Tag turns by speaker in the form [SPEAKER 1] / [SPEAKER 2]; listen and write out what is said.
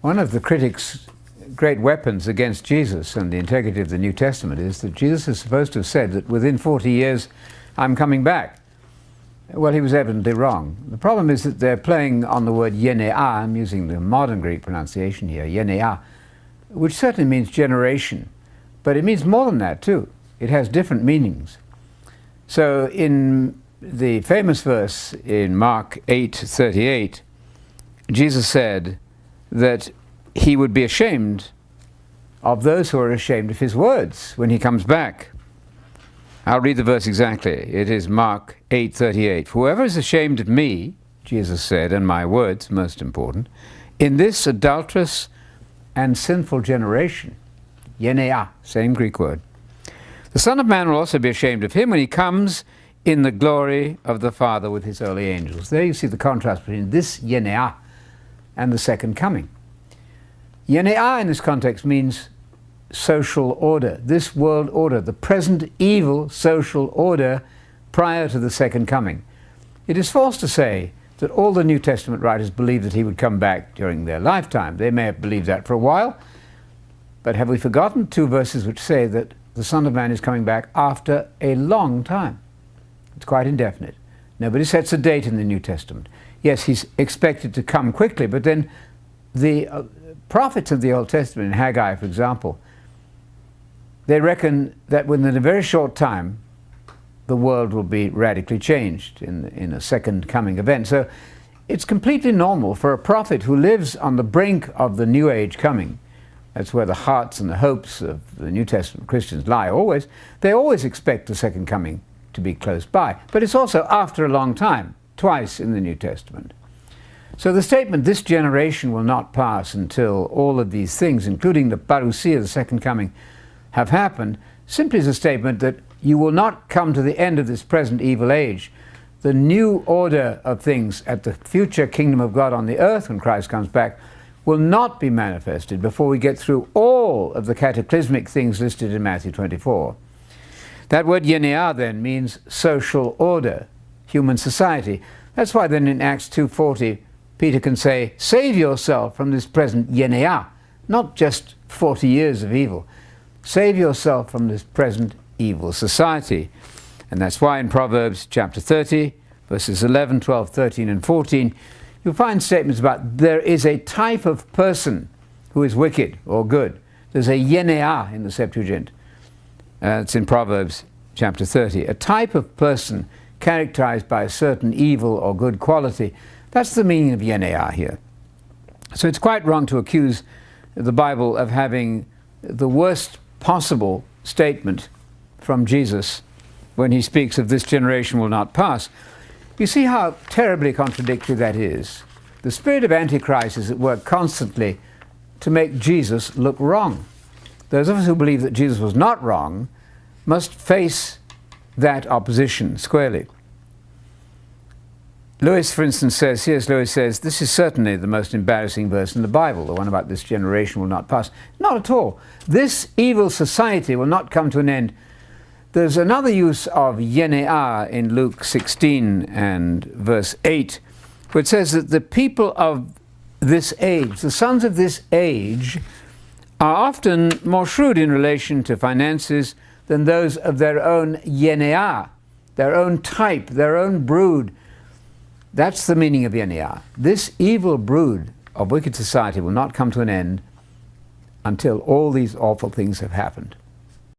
[SPEAKER 1] One of the critics' great weapons against Jesus and the integrity of the New Testament is that Jesus is supposed to have said that within 40 years I'm coming back. Well, he was evidently wrong. The problem is that they're playing on the word Yeni Ahit. I'm using the modern Greek pronunciation here, Yeni Ahit, which certainly means generation, but it means more than that too. It has different meanings. So in the famous verse in Mark 8:38, Jesus said that he would be ashamed of those who are ashamed of his words when he comes back. I'll read the verse exactly. It is Mark 8:38. Whoever is ashamed of me, Jesus said, and my words, most important, in this adulterous and sinful generation, Yeni Ahit, same Greek word, the Son of Man will also be ashamed of him when he comes in the glory of the Father with his holy angels. There you see the contrast between this Yeni Ahit and the second coming. Yeni Ahit in this context means social order, this world order, the present evil social order prior to the second coming. It is false to say that all the New Testament writers believed that he would come back during their lifetime. They may have believed that for a while, but have we forgotten two verses which say that the Son of Man is coming back after a long time? It's quite indefinite. Nobody sets a date in the New Testament. Yes, he's expected to come quickly, but then the prophets of the Old Testament, in Haggai, for example, they reckon that within a very short time, the world will be radically changed in a second coming event. So it's completely normal for a prophet who lives on the brink of the New Age coming. That's where the hearts and the hopes of the New Testament Christians lie always. They always expect the second coming to be close by. But it's also after a long time, twice in the New Testament. So the statement, this generation will not pass until all of these things, including the parousia, the second coming, have happened, simply is a statement that you will not come to the end of this present evil age. The new order of things at the future kingdom of God on the earth when Christ comes back will not be manifested before we get through all of the cataclysmic things listed in Matthew 24. That word Yeni Ahit then means social order, human society. That's why then in Acts 2:40 Peter can say, save yourself from this present Yeni Ahit, not just 40 years of evil. Save yourself from this present evil society. And that's why in Proverbs chapter 30, verses 11, 12, 13, and 14, you'll find statements about there is a type of person who is wicked or good. There's a Yeni Ahit in the Septuagint. It's in Proverbs chapter 30. A type of person characterized by a certain evil or good quality. That's the meaning of Yeni Ahit here. So it's quite wrong to accuse the Bible of having the worst possible statement from Jesus when he speaks of this generation will not pass. You see how terribly contradictory that is. The spirit of Antichrist is at work constantly to make Jesus look wrong. Those of us who believe that Jesus was not wrong must face that opposition squarely. Lewis, for instance, says, C.S. Lewis says, this is certainly the most embarrassing verse in the Bible, the one about this generation will not pass. Not at all. This evil society will not come to an end. There's another use of Yeni Ahit in Luke 16 and verse 8, where it says that the people of this age, the sons of this age, are often more shrewd in relation to finances than those of their own Yeni Ahit, their own type, their own brood. That's the meaning of Yeni Ahit. This evil brood of wicked society will not come to an end until all these awful things have happened.